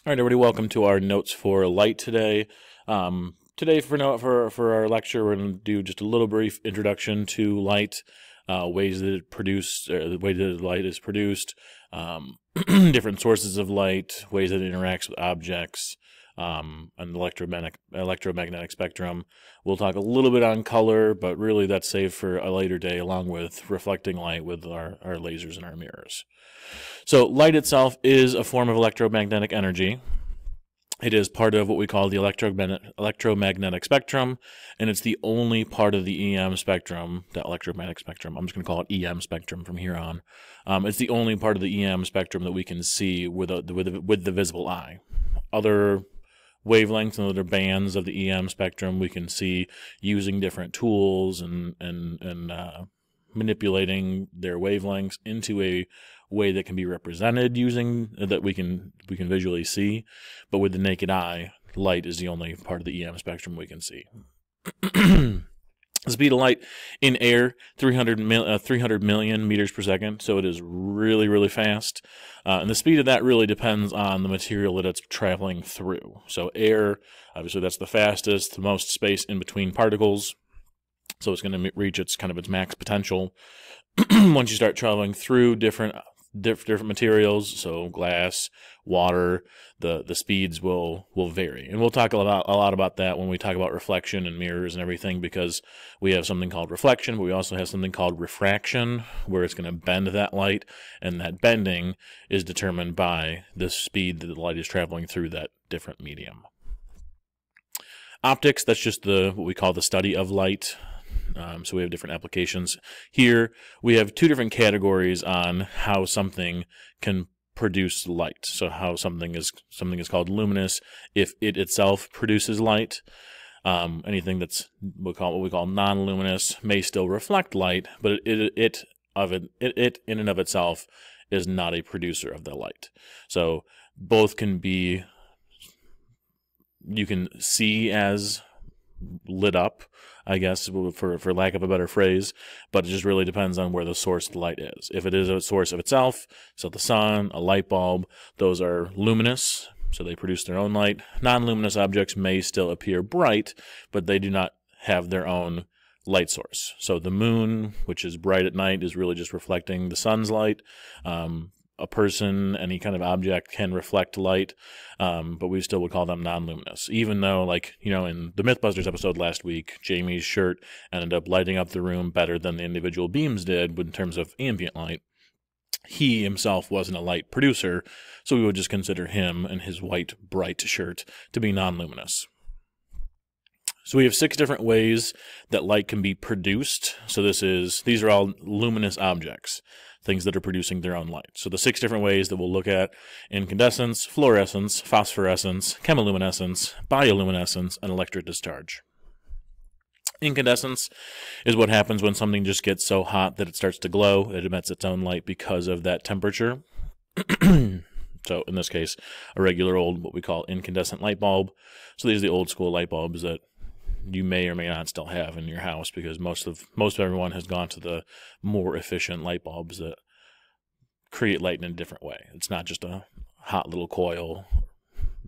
All right, everybody, welcome to our notes for light today. Today for our lecture, we're going to do just a little brief introduction to light, ways that the way that light is produced, different sources of light, ways that it interacts with objects, and the electromagnetic spectrum. We'll talk a little bit on color, but really that's saved for a later day, along with reflecting light with our lasers and our mirrors. So light itself is a form of electromagnetic energy. It is part of what we call the electromagnetic spectrum, and it's the only part of the EM spectrum, the electromagnetic spectrum. I'm just going to call it EM spectrum from here on. It's the only part of the EM spectrum that we can see with the visible eye. Other wavelengths and other bands of the EM spectrum we can see using different tools and manipulating their wavelengths into a way that can be represented using that we can visually see, but with the naked eye, light is the only part of the EM spectrum we can see. The speed of light in air, 300 million meters per second, so it is really, really fast. And the speed of that really depends on the material that it's traveling through. So air, obviously that's the fastest, the most space in between particles, so it's going to reach its max potential. Once you start traveling through different materials, so glass, water, the speeds will vary. And we'll talk a lot about that when we talk about reflection and mirrors and everything, because we have something called reflection, but we also have something called refraction, where it's going to bend that light, and that bending is determined by the speed that the light is traveling through that different medium. Optics, that's just what we call the study of light. So we have different applications. Here we have two different categories on how something can produce light. So how something is called luminous if it itself produces light. Anything that's what we call non-luminous may still reflect light, but it in and of itself is not a producer of the light. So both can be, you can see as lit up, I guess, for lack of a better phrase, but it just really depends on where the source of the light is. If it is a source of itself, so the sun, a light bulb, those are luminous, so they produce their own light. Non-luminous objects may still appear bright, but they do not have their own light source. So the moon, which is bright at night, is really just reflecting the sun's light. A person, any kind of object can reflect light, but we still would call them non-luminous. Even though, in the Mythbusters episode last week, Jamie's shirt ended up lighting up the room better than the individual beams did in terms of ambient light. He himself wasn't a light producer, so we would just consider him and his white, bright shirt to be non-luminous. So we have 6 different ways that light can be produced. So these are all luminous objects, things that are producing their own light. So the 6 different ways that we'll look at: incandescence, fluorescence, phosphorescence, chemiluminescence, bioluminescence, and electric discharge. Incandescence is what happens when something just gets so hot that it starts to glow. It emits its own light because of that temperature. So in this case, a regular old, what we call incandescent light bulb. So these are the old school light bulbs that you may or may not still have in your house, because most of everyone has gone to the more efficient light bulbs that create light in a different way. It's not just a hot little coil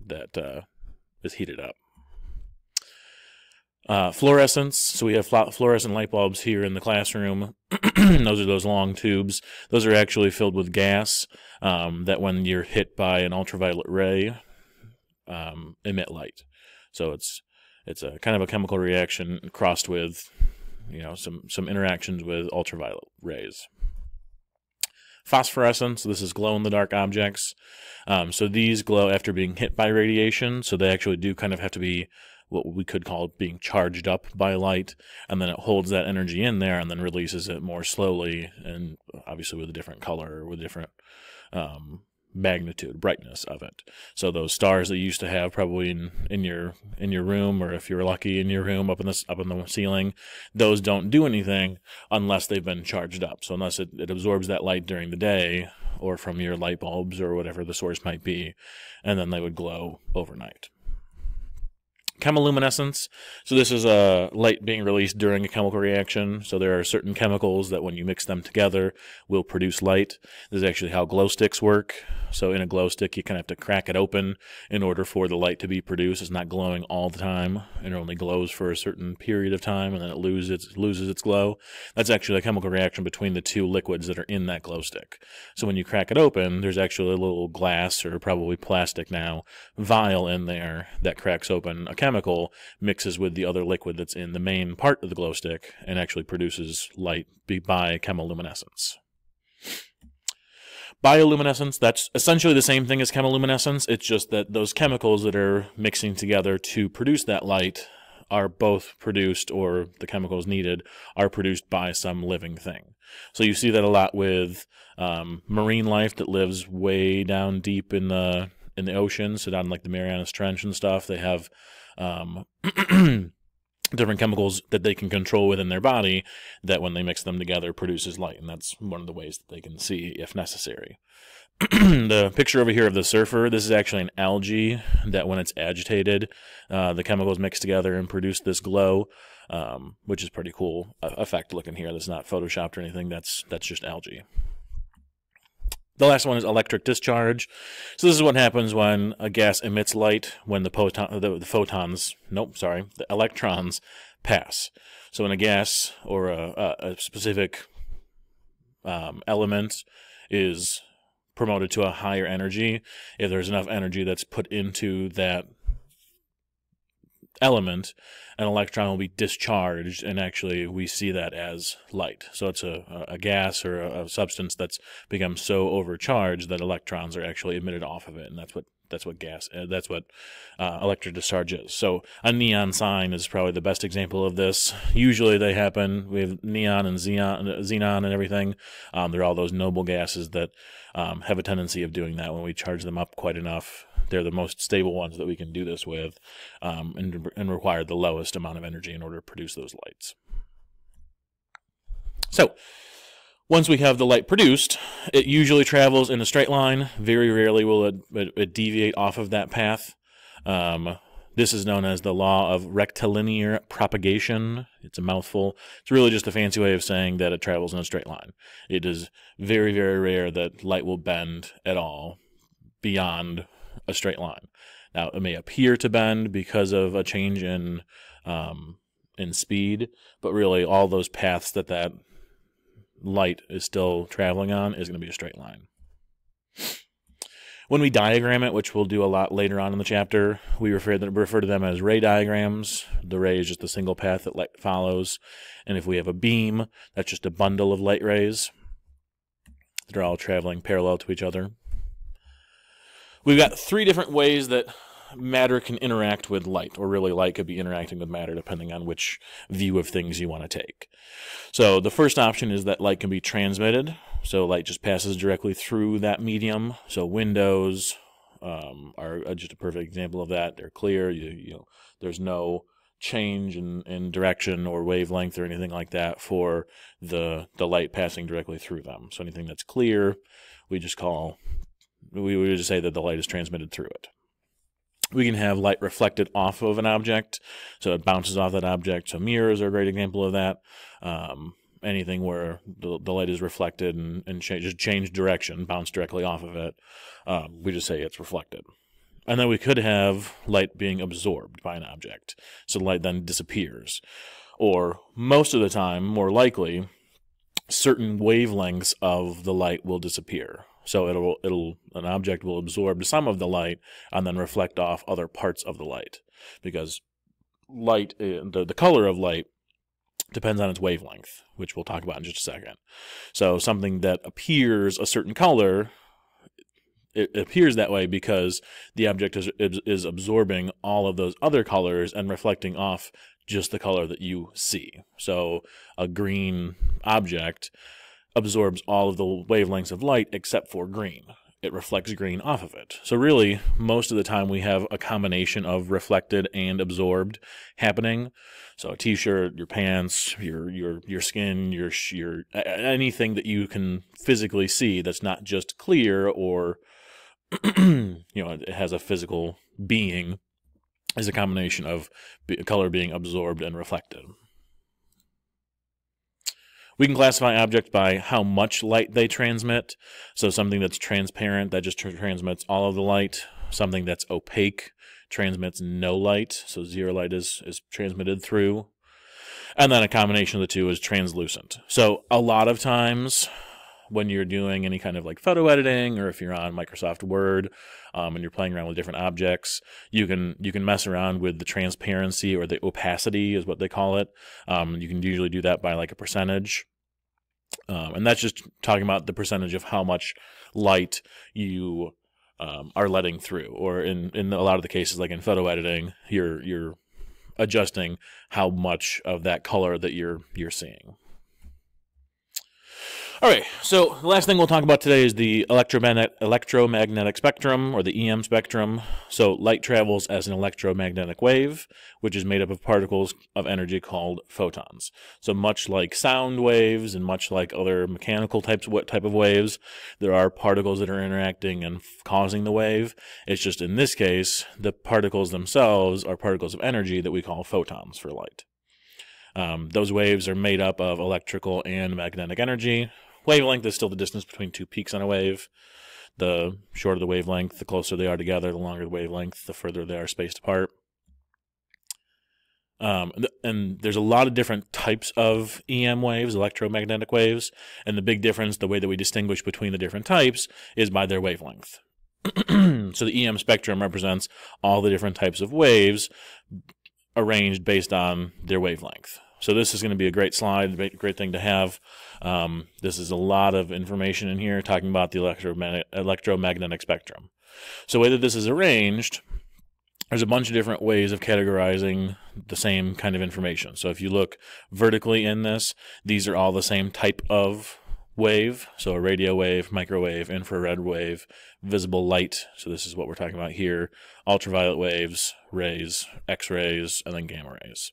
that is heated up. Fluorescence. So we have fluorescent light bulbs here in the classroom. Those are those long tubes. Those are actually filled with gas that, when you're hit by an ultraviolet ray, emit light. So it's a kind of a chemical reaction crossed with, some interactions with ultraviolet rays. Phosphorescence, this is glow-in-the-dark objects. So these glow after being hit by radiation, so they actually do kind of have to be what we could call being charged up by light, and then it holds that energy in there and then releases it more slowly, and obviously with a different color, with different magnitude, brightness of it. So those stars that you used to have probably in your room, or if you were lucky in your room up in the ceiling, those don't do anything unless they've been charged up. So unless it absorbs that light during the day, or from your light bulbs or whatever the source might be, and then they would glow overnight. Chemiluminescence. So this is a light being released during a chemical reaction. So there are certain chemicals that when you mix them together will produce light. This is actually how glow sticks work. So in a glow stick, you kind of have to crack it open in order for the light to be produced. It's not glowing all the time, and it only glows for a certain period of time, and then it loses its glow. That's actually a chemical reaction between the two liquids that are in that glow stick. So when you crack it open, there's actually a little glass, or probably plastic now, vial in there that cracks open a chemical, mixes with the other liquid that's in the main part of the glow stick, and actually produces light by chemiluminescence. Bioluminescence, that's essentially the same thing as chemiluminescence. It's just that those chemicals that are mixing together to produce that light are both produced, or the chemicals needed are produced by some living thing. So you see that a lot with marine life that lives way down deep in the ocean, so down like the Marianas Trench and stuff. They have different chemicals that they can control within their body that when they mix them together produces light, and that's one of the ways that they can see if necessary. The picture over here of the surfer, this is actually an algae that when it's agitated, the chemicals mix together and produce this glow, which is pretty cool effect looking here. That's not photoshopped or anything, that's just algae. The last one is electric discharge. So this is what happens when a gas emits light when the electrons pass. So when a gas or a specific element is promoted to a higher energy, if there's enough energy that's put into that element, an electron will be discharged, and actually we see that as light. So it's a gas or a substance that's become so overcharged that electrons are actually emitted off of it, and that's what electric discharge is. So a neon sign is probably the best example of this. Usually they happen, we have neon and xenon and everything. They're all those noble gases that have a tendency of doing that when we charge them up quite enough. They're the most stable ones that we can do this with, and require the lowest amount of energy in order to produce those lights. So once we have the light produced, it usually travels in a straight line. Very rarely will it deviate off of that path. This is known as the law of rectilinear propagation. It's a mouthful. It's really just a fancy way of saying that it travels in a straight line. It is very, very rare that light will bend at all beyond a straight line. Now, it may appear to bend because of a change in speed, but really all those paths that light is still traveling on is going to be a straight line. When we diagram it, which we'll do a lot later on in the chapter, we refer to them as ray diagrams. The ray is just a single path that light follows, and if we have a beam, that's just a bundle of light rays that are all traveling parallel to each other. We've got three different ways that matter can interact with light, or really light could be interacting with matter depending on which view of things you want to take. So the first option is that light can be transmitted. So light just passes directly through that medium. So windows are just a perfect example of that. They're clear. There's no change in direction or wavelength or anything like that for the light passing directly through them. So anything that's clear, we would just say that the light is transmitted through it. We can have light reflected off of an object, so it bounces off that object. So mirrors are a great example of that. Anything where the light is reflected and change direction, bounce directly off of it, we just say it's reflected. And then we could have light being absorbed by an object, so the light then disappears. Or most of the time, more likely, certain wavelengths of the light will disappear. So an object will absorb some of the light and then reflect off other parts of the light, because light, the color of light depends on its wavelength, which we'll talk about in just a second. So something that appears a certain color, it appears that way because the object is absorbing all of those other colors and reflecting off just the color that you see. So a green object absorbs all of the wavelengths of light except for green. It reflects green off of it. So really, most of the time we have a combination of reflected and absorbed happening. So a t-shirt, your pants, your skin, your anything that you can physically see that's not just clear or it has a physical being, is a combination of color being absorbed and reflected. We can classify objects by how much light they transmit. So something that's transparent, that just transmits all of the light. Something that's opaque transmits no light, so zero light is transmitted through. And then a combination of the two is translucent. So a lot of times when you're doing any kind of like photo editing, or if you're on Microsoft Word and you're playing around with different objects, you can mess around with the transparency, or the opacity is what they call it. You can usually do that by like a percentage. And that's just talking about the percentage of how much light you are letting through. Or in a lot of the cases, like in photo editing, you're adjusting how much of that color that you're seeing. All right, so the last thing we'll talk about today is the electromagnetic spectrum, or the EM spectrum. So light travels as an electromagnetic wave, which is made up of particles of energy called photons. So much like sound waves and much like other mechanical type of waves, there are particles that are interacting and causing the wave. It's just in this case, the particles themselves are particles of energy that we call photons for light. Those waves are made up of electrical and magnetic energy. Wavelength is still the distance between two peaks on a wave. The shorter the wavelength, the closer they are together. The longer the wavelength, the further they are spaced apart. And there's a lot of different types of EM waves, electromagnetic waves, and the big difference, the way that we distinguish between the different types, is by their wavelength. So the EM spectrum represents all the different types of waves arranged based on their wavelength. So this is going to be a great slide, great thing to have. This is a lot of information in here talking about the electromagnetic spectrum. So the way that this is arranged, there's a bunch of different ways of categorizing the same kind of information. So if you look vertically in this, these are all the same type of wave. So a radio wave, microwave, infrared wave, visible light. So this is what we're talking about here. Ultraviolet waves, rays, X-rays, and then gamma rays.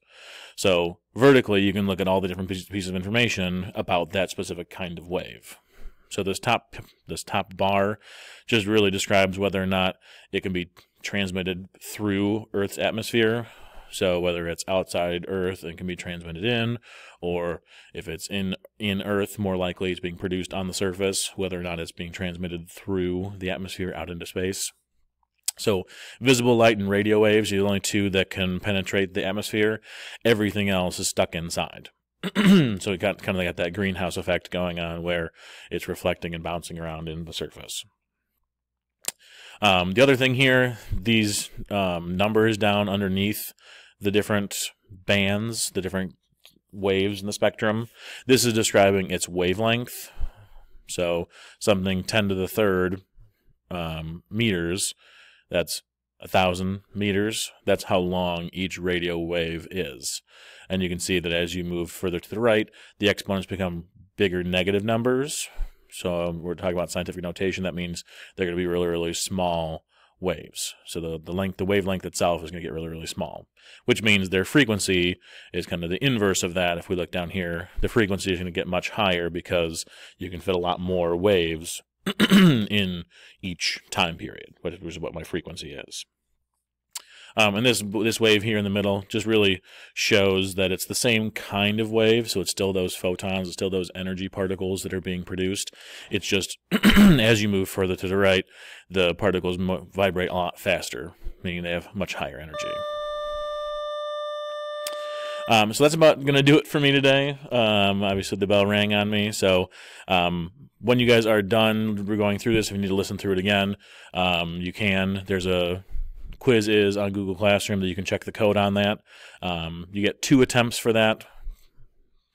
So vertically, you can look at all the different pieces of information about that specific kind of wave. So this top bar just really describes whether or not it can be transmitted through Earth's atmosphere. So whether it's outside Earth and can be transmitted in, or if it's in Earth, more likely it's being produced on the surface, whether or not it's being transmitted through the atmosphere out into space. So visible light and radio waves are the only two that can penetrate the atmosphere. Everything else is stuck inside. So we got that greenhouse effect going on where it's reflecting and bouncing around in the surface. The other thing here, these numbers down underneath the different bands, the different waves in the spectrum, this is describing its wavelength. So something 10 to the third meters, that's 1,000 meters. That's how long each radio wave is. And you can see that as you move further to the right, the exponents become bigger negative numbers. So we're talking about scientific notation. That means they're going to be really, really small waves. So the wavelength itself is going to get really, really small, which means their frequency is kind of the inverse of that. If we look down here, the frequency is going to get much higher because you can fit a lot more waves in each time period, which is what my frequency is. And this wave here in the middle just really shows that it's the same kind of wave. So it's still those photons, it's still those energy particles that are being produced. It's just as you move further to the right, the particles vibrate a lot faster, meaning they have much higher energy. So that's about going to do it for me today. Obviously, the bell rang on me. So when you guys are done, we're going through this. If you need to listen through it again, you can. There's a quiz on Google Classroom that you can check the code on that. You get 2 attempts for that,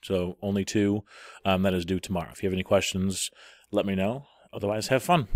so only 2. That is due tomorrow. If you have any questions, let me know. Otherwise, have fun.